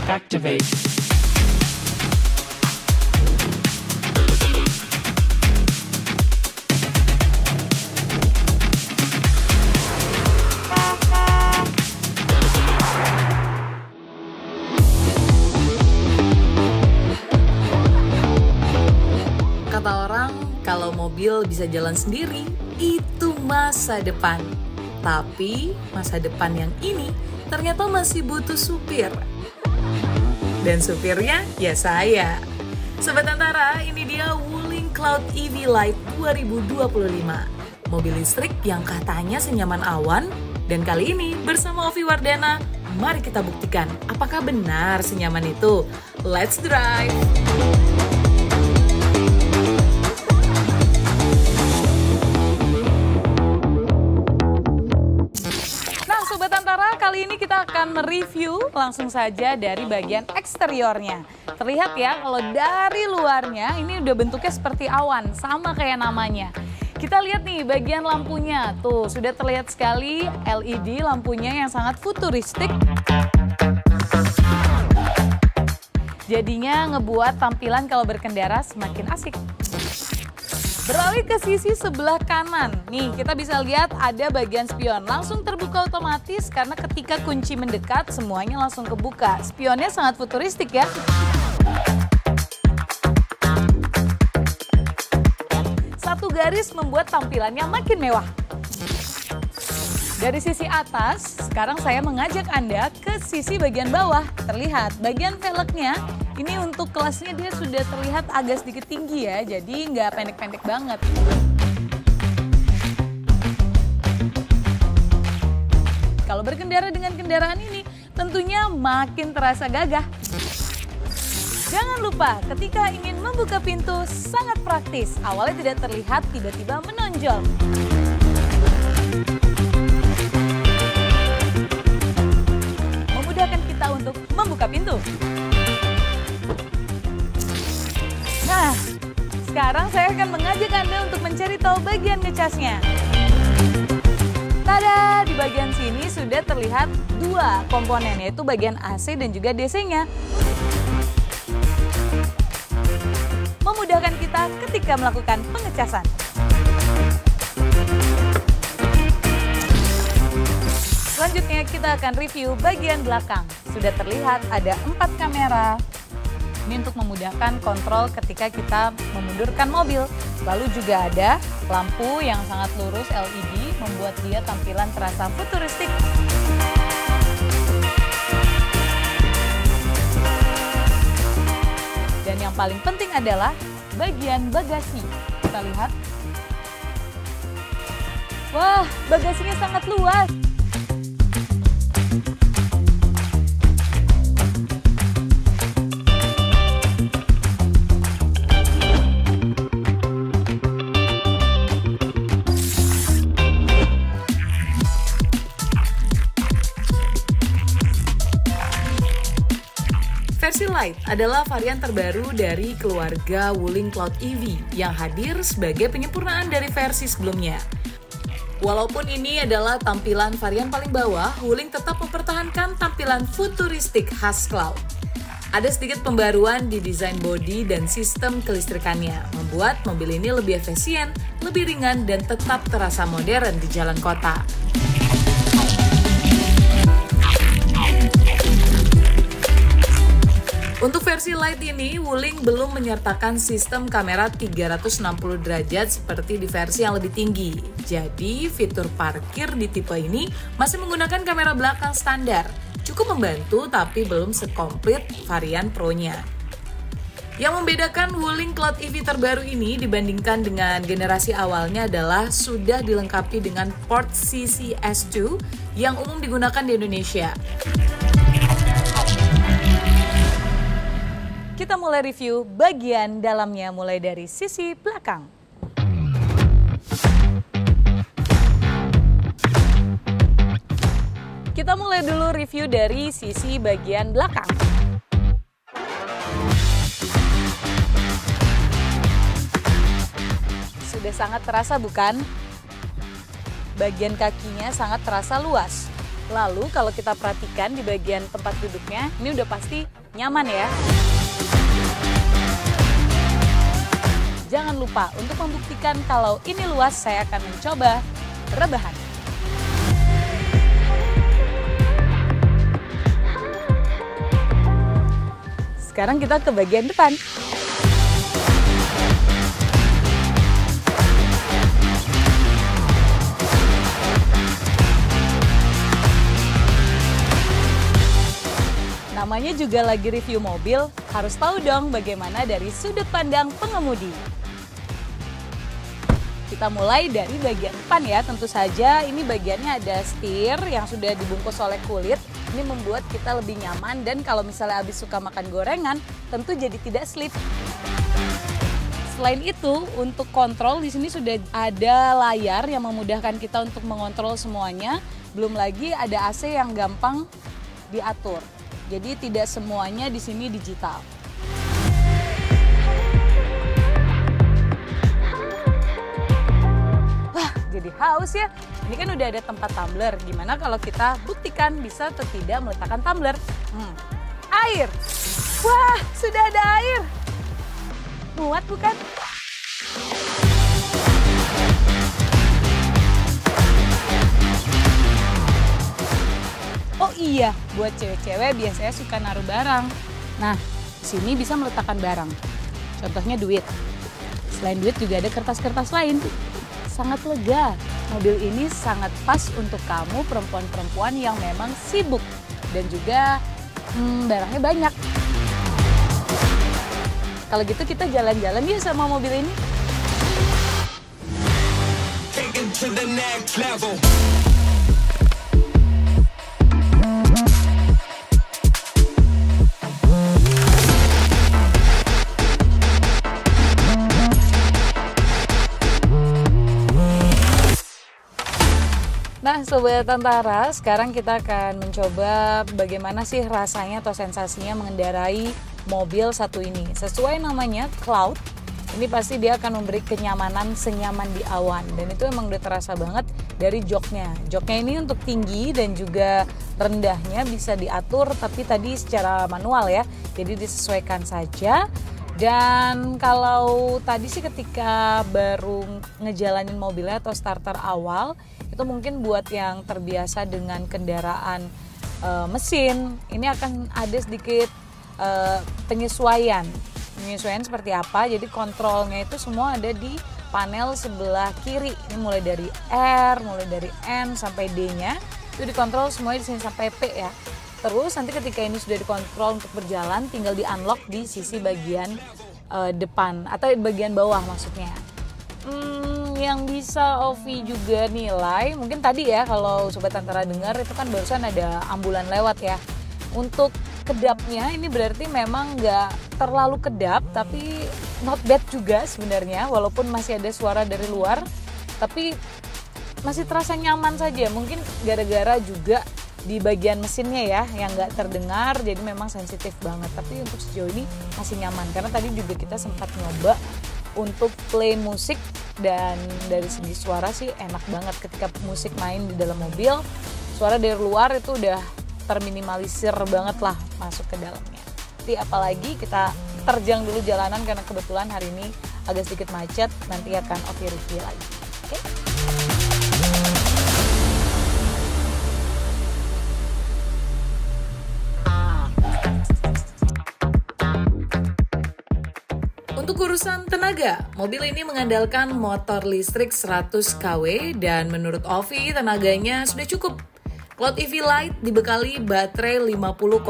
Activate. Kata orang, kalau mobil bisa jalan sendiri, itu masa depan. Tapi masa depan yang ini ternyata masih butuh supir. Dan supirnya ya saya. Sobat Antara, ini dia Wuling Cloud EV Lite 2025. Mobil listrik yang katanya senyaman awan. Dan kali ini bersama Ovi Wardana, mari kita buktikan apakah benar senyaman itu. Let's drive! Kali ini kita akan mereview langsung saja dari bagian eksteriornya. Terlihat ya, kalau dari luarnya ini udah bentuknya seperti awan, sama kayak namanya. Kita lihat nih bagian lampunya, tuh sudah terlihat sekali LED lampunya yang sangat futuristik. Jadinya ngebuat tampilan kalau berkendara semakin asik. Beralih ke sisi sebelah kanan, nih kita bisa lihat ada bagian spion langsung terbuka otomatis karena ketika kunci mendekat semuanya langsung kebuka. Spionnya sangat futuristik ya. Satu garis membuat tampilannya makin mewah. Dari sisi atas, sekarang saya mengajak Anda ke sisi bagian bawah. Terlihat bagian velgnya, ini untuk kelasnya dia sudah terlihat agak sedikit tinggi ya, jadi nggak pendek-pendek banget. Kalau berkendara dengan kendaraan ini, tentunya makin terasa gagah. Jangan lupa, ketika ingin membuka pintu sangat praktis. Awalnya tidak terlihat, tiba-tiba menonjol. Untuk membuka pintu. Nah, sekarang saya akan mengajak Anda untuk mencari tahu bagian ngecasnya. Tada, di bagian sini sudah terlihat dua komponen, yaitu bagian AC dan juga DC-nya. Memudahkan kita ketika melakukan pengecasan. Selanjutnya kita akan review bagian belakang. Sudah terlihat ada 4 kamera. Ini untuk memudahkan kontrol ketika kita memundurkan mobil. Lalu juga ada lampu yang sangat lurus LED, membuat dia tampilan terasa futuristik. Dan yang paling penting adalah bagian bagasi. Kita lihat. Wah, bagasinya sangat luas. Versi Lite adalah varian terbaru dari keluarga Wuling Cloud EV yang hadir sebagai penyempurnaan dari versi sebelumnya. Walaupun ini adalah tampilan varian paling bawah, Wuling tetap mempertahankan tampilan futuristik khas Cloud. Ada sedikit pembaruan di desain bodi dan sistem kelistrikannya, membuat mobil ini lebih efisien, lebih ringan, dan tetap terasa modern di jalan kota. Untuk versi Lite ini, Wuling belum menyertakan sistem kamera 360 derajat seperti di versi yang lebih tinggi. Jadi, fitur parkir di tipe ini masih menggunakan kamera belakang standar. Cukup membantu, tapi belum sekomplit varian Pro-nya. Yang membedakan Wuling Cloud EV terbaru ini dibandingkan dengan generasi awalnya adalah sudah dilengkapi dengan port CCS2 yang umum digunakan di Indonesia. Kita mulai review bagian dalamnya mulai dari sisi belakang. Kita mulai dulu review dari sisi bagian belakang. Sudah sangat terasa bukan? Bagian kakinya sangat terasa luas. Lalu kalau kita perhatikan di bagian tempat duduknya, ini udah pasti nyaman ya. Jangan lupa untuk membuktikan kalau ini luas, saya akan mencoba rebahan. Sekarang kita ke bagian depan. Namanya juga lagi review mobil, harus tahu dong bagaimana dari sudut pandang pengemudi. Kita mulai dari bagian depan ya, tentu saja ini bagiannya ada setir yang sudah dibungkus oleh kulit. Ini membuat kita lebih nyaman dan kalau misalnya habis suka makan gorengan, tentu jadi tidak slip. Selain itu, untuk kontrol di sini sudah ada layar yang memudahkan kita untuk mengontrol semuanya. Belum lagi ada AC yang gampang diatur. Jadi tidak semuanya di sini digital. Wah, jadi haus ya. Ini kan udah ada tempat tumbler. Gimana kalau kita buktikan bisa atau tidak meletakkan tumbler? Air. Wah, sudah ada air. Muat bukan? Oh iya, buat cewek-cewek biasanya suka naruh barang. Nah, sini bisa meletakkan barang. Contohnya duit. Selain duit juga ada kertas-kertas lain. Sangat lega. Mobil ini sangat pas untuk kamu perempuan-perempuan yang memang sibuk. Dan juga barangnya banyak. Kalau gitu kita jalan-jalan yuk sama mobil ini. Take it to the next level. Nah Sobat Tantara, sekarang kita akan mencoba bagaimana sih rasanya atau sensasinya mengendarai mobil satu ini. Sesuai namanya Cloud, ini pasti dia akan memberi kenyamanan senyaman di awan. Dan itu emang udah terasa banget dari joknya. Joknya ini untuk tinggi dan juga rendahnya bisa diatur, tapi tadi secara manual ya. Jadi disesuaikan saja. Dan kalau tadi sih ketika baru ngejalanin mobilnya atau starter awal, itu mungkin buat yang terbiasa dengan kendaraan mesin, ini akan ada sedikit penyesuaian seperti apa. Jadi kontrolnya itu semua ada di panel sebelah kiri. Ini mulai dari R, mulai dari N sampai D-nya itu dikontrol semuanya di sini sampai P ya. Terus nanti ketika ini sudah dikontrol untuk berjalan, tinggal di unlock di sisi bagian depan atau bagian bawah maksudnya. Yang bisa Ovi juga nilai, mungkin tadi ya kalau Sobat Tantara dengar itu kan barusan ada ambulan lewat ya. Untuk kedapnya ini berarti memang nggak terlalu kedap, tapi not bad juga sebenarnya. Walaupun masih ada suara dari luar, tapi masih terasa nyaman saja. Mungkin gara-gara juga di bagian mesinnya ya yang nggak terdengar, jadi memang sensitif banget. Tapi untuk sejauh ini masih nyaman, karena tadi juga kita sempat nyoba untuk play musik. Dan dari segi suara sih enak banget ketika musik main di dalam mobil. Suara dari luar itu udah terminimalisir banget lah masuk ke dalamnya. Jadi apalagi kita terjang dulu jalanan karena kebetulan hari ini agak sedikit macet. Nanti akan Ovi review lagi. Oke? Untuk urusan tenaga, mobil ini mengandalkan motor listrik 100 kW dan menurut Ovi tenaganya sudah cukup. Cloud EV Lite dibekali baterai 50,6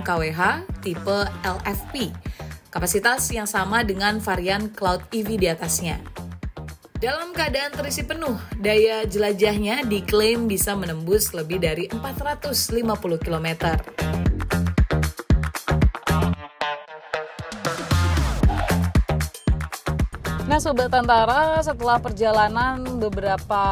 kWh tipe LFP, kapasitas yang sama dengan varian Cloud EV di atasnya. Dalam keadaan terisi penuh, daya jelajahnya diklaim bisa menembus lebih dari 450 km. Nah Sobat Tantara, setelah perjalanan beberapa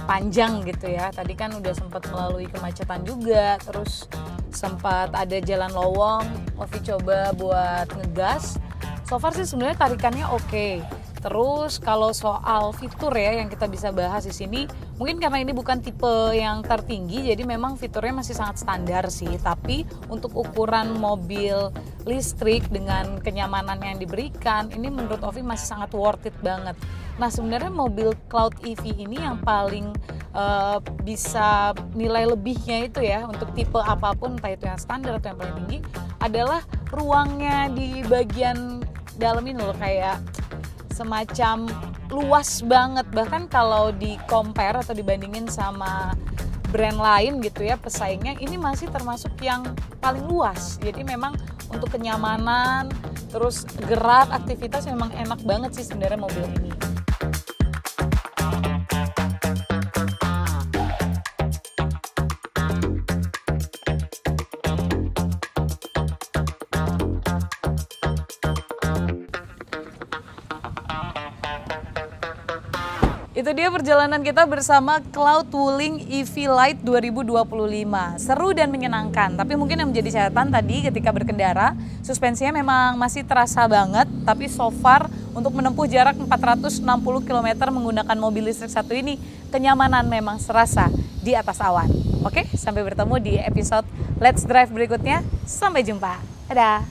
panjang gitu ya, tadi kan udah sempat melalui kemacetan juga, terus sempat ada jalan lowong, Ovi coba buat ngegas. So far sih sebenarnya tarikannya oke, Terus kalau soal fitur ya yang kita bisa bahas di sini, mungkin karena ini bukan tipe yang tertinggi, jadi memang fiturnya masih sangat standar sih. Tapi untuk ukuran mobil listrik dengan kenyamanan yang diberikan, ini menurut Ovi masih sangat worth it banget. Nah sebenarnya mobil Cloud EV ini yang paling bisa nilai lebihnya itu ya untuk tipe apapun, entah itu yang standar atau yang paling tinggi, adalah ruangnya di bagian dalam ini loh, kayak semacam luas banget. Bahkan kalau di compare atau dibandingin sama brand lain gitu ya pesaingnya, ini masih termasuk yang paling luas. Jadi memang untuk kenyamanan, terus gerak, aktivitas memang enak banget sih sebenarnya mobil ini. Itu dia perjalanan kita bersama Cloud Wuling EV Lite 2025. Seru dan menyenangkan, tapi mungkin yang menjadi catatan tadi ketika berkendara, suspensinya memang masih terasa banget, tapi so far untuk menempuh jarak 460 km menggunakan mobil listrik satu ini, kenyamanan memang serasa di atas awan. Oke, sampai bertemu di episode Let's Drive berikutnya. Sampai jumpa. Dadah.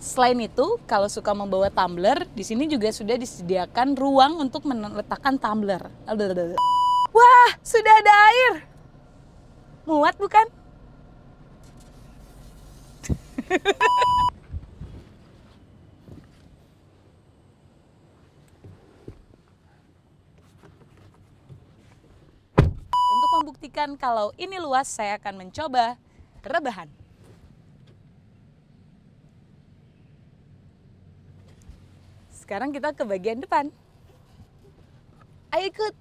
Selain itu, kalau suka membawa tumbler, di sini juga sudah disediakan ruang untuk meletakkan tumbler. Wah, sudah ada air. Muat bukan? Untuk membuktikan kalau ini luas, saya akan mencoba rebahan. Sekarang kita ke bagian depan. Ayo ikut.